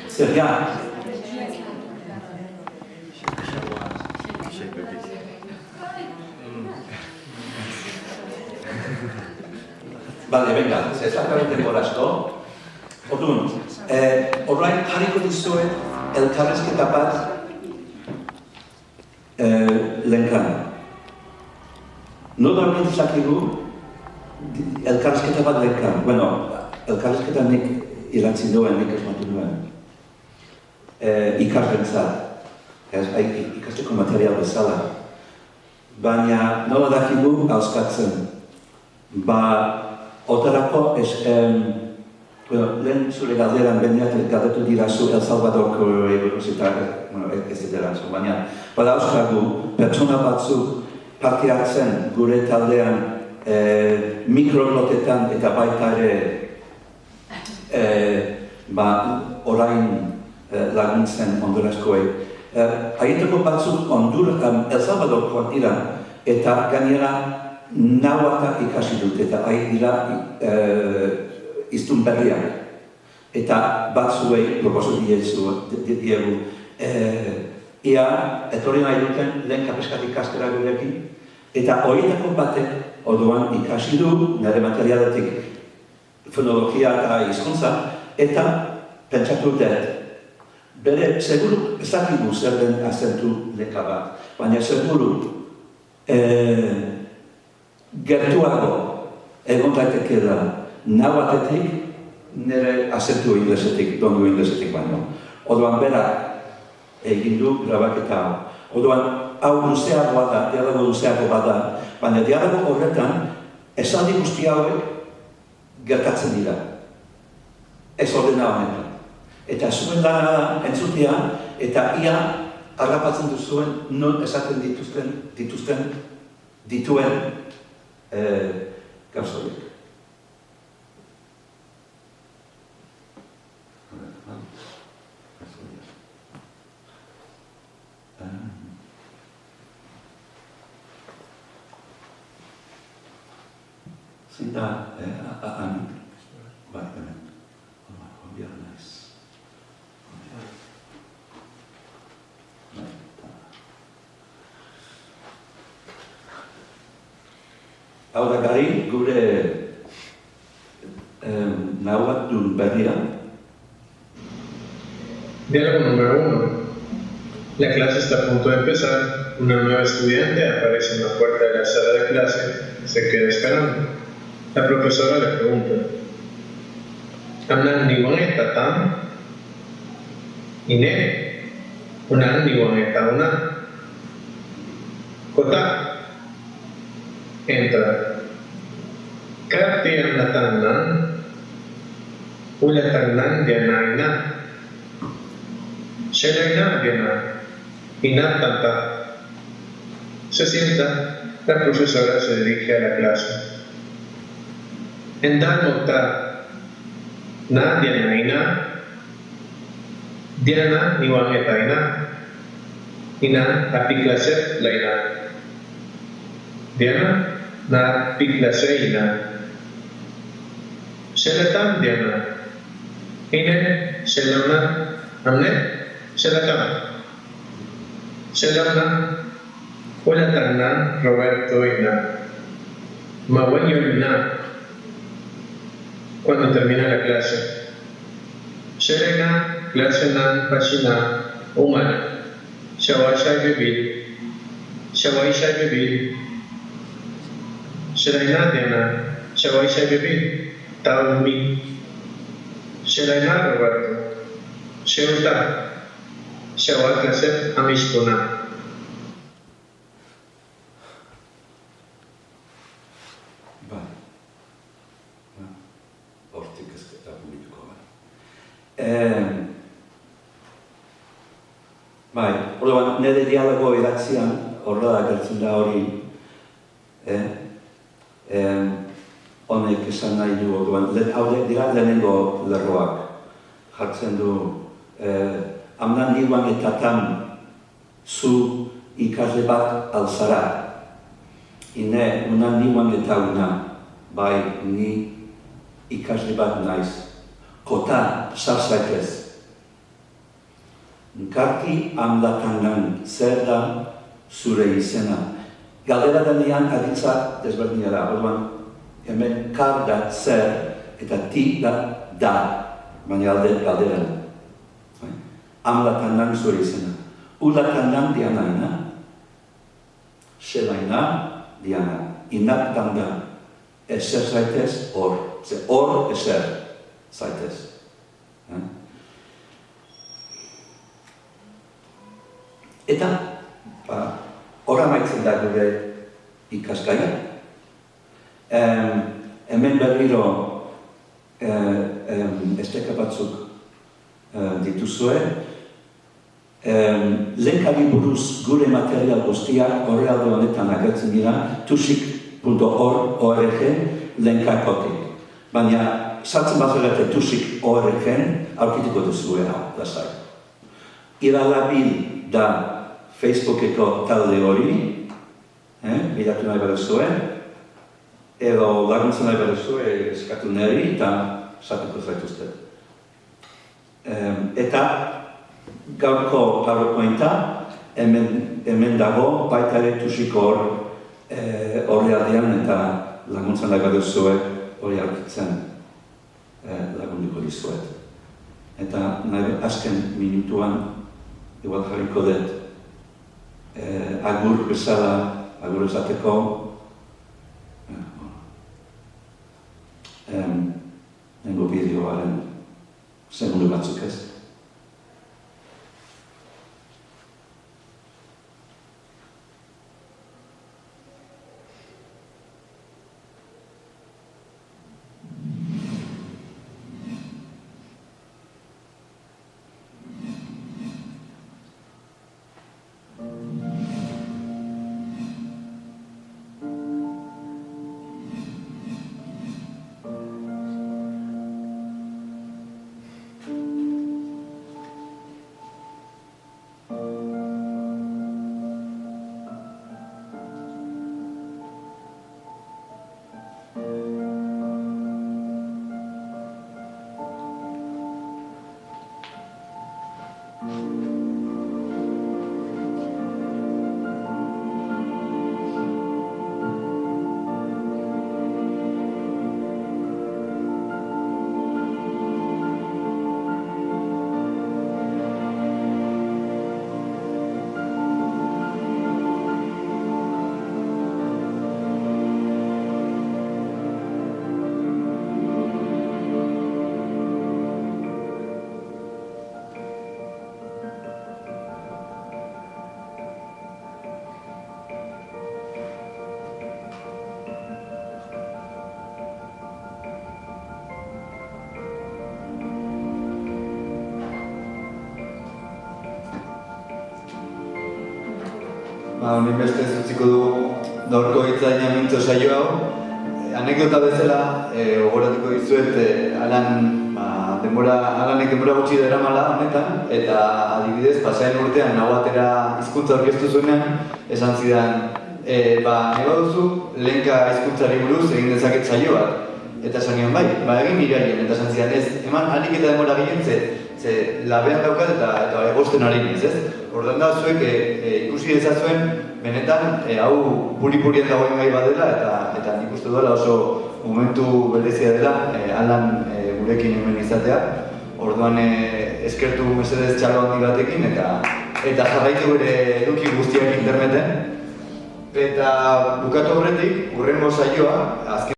Sergei. Vale, venga, ez dakarren asko. Orduan, orain jarriko dizuet elkarrizketa bat lenkan. Nola hori dizakigu elkarrizketa bat lenkan. Bueno, elkarrizketa nik irantzi duen, nik esmatu duen. Ikasbentzat, ikasteko material bezala. Baina nola dakigu hauskatzen. Otarako, lehen zure galderan beniat galdetu dirazu El Salvadorko ez dira, baina bada austragu pertsona batzuk parte hartzen gure taldean mikrolotetan eta baita ere orain laguntzen Honduraskoei. Haietako batzuk El Salvadorkoak dira eta gainera nahuatak ikasi dut eta dira iztun berriak. Eta batzuei proposu diegu. Ia, etorri nahi duten lehen kapeskat ikastera gurekin. Eta horietako batek orduan ikasi du nire materialetik fonologia eta hizkuntza eta pentsatu dut. Bere, seguru, ez dakigu zer den azentu leka bat, baina seguru gertuago egon daiteke da nahuatetik nire azentu inglesetik, dondu inglesetik baino. Orduan berak egin du grabaketa hau. Orduan hau luzeagoa da, dialogo luzeago bada, baina dialogo horretan esaldi guzti hauek gertatzen dira. Ez ordena honetan. Eta zuen lana da entzutea eta ia harrapatzen duzuen non esaten dituen gauzoiek. Zein da, bai, hemen, biara naiz. Hau da gari, gure nahuatun berria. Diálogo número 1. La clase está a punto de empezar. Una nueva estudiante aparece en la puerta de la sala de clase. Se queda esperando. La profesora le pregunta: ¿Anan niwan etatan? Ine. Unan niwan etana. Kota. Entra. Kartian natannan. Ulatannan dianaina. Shelaina diana. Inatanta. Se sienta. La profesora se dirige a la clase. Endan nota. Na dianaina. Diana niwan etaina. Ina apiklaset laina. Diana na piklaseina. Shelatan Diana. Ine Shelana Amne Shelatana. Shelana Ulatanan Roberto Ina. Mawenyo Ina. Cuando termina la clase. Shelena Glasenan Pachina Humana. Shawashai Bebil. Shawaishai Bebil. Shelaina Diana, Shawaishai Bebil, Taumi, Shelaina Roberto, Sheuta, Shawakasep Amishkuna. Hortik ez da publiko bai, orduan, nire dialogo idatzian horrela gertzen da hori honek esan nahi du orduan, hauek dira lehenengo lerroak jartzen du. Hamdan niruan eta tan zu ikasle bat alzara. Ine, unan niruan eta una, bai, ni ikasle bat naiz. Kota, sar zaitez. Nkarki hamdatangan zer da zure izena. Galdera denean aditza desberdina da, orduan, hemen kar da zer eta ti da, baina galderan. Hamdatangan zure izena. Udatangan dianaina, selaina diana. Inak tanda, eser zaitez hor. Ze hor eser zaitez. Eta, hor amaitzen da gure ikaskaia. Hemen berriro esteka batzuk dituzue. Lenkari buruz gure material guztiak horrealde honetan agertzen dira tusik.org lenkakotik. Baina, sartzen bazarete tusik.org aurkituko duzue hau, lasai. Iralabil da Facebookeko talde hori, bilatu nahi baduzue, edo laguntzen nahi baduzue eskatu niri eta sartuko zaituzte. Eta gaurko PowerPointa hemen dago baita ere tusiko horrealdean eta laguntzen nahi baduzue hori aurkitzen lagunduko dizuet. Eta nahi azken minutuan igual jarriko dut agur bezala, agur esateko nengo bideoaren segundu batzuk ez. Honin beste utziko dugu gaurko hitzaina mintzo saio hau. Anekdota bezala, gogoratuko dizuet, Alanek denbora gutxi daramala honetan, eta adibidez, pasaden urtean nago atera hizkuntza aurkeztu zuenean, esan zidan, nahi baduzu, lehenka hizkuntzari buruz egin dezaket saio bat. Eta esan nion bai, egin iraien, eta esan zidan ez, eman alik eta denbora ginen, ze labean daukat eta egosten ari niz, ez? Ordan da, zuek ikusi dezazuen, benetan, hau puri-purien dagoen gai badela, eta nik uste duela oso momentu berezia dela, Alan gurekin hemen izatea. Orduan, eskertu mesedez txalo handi batekin, eta jarraitu bere eduki guztiak interneten. Eta bukatu horretik, hurrengo saioa, azken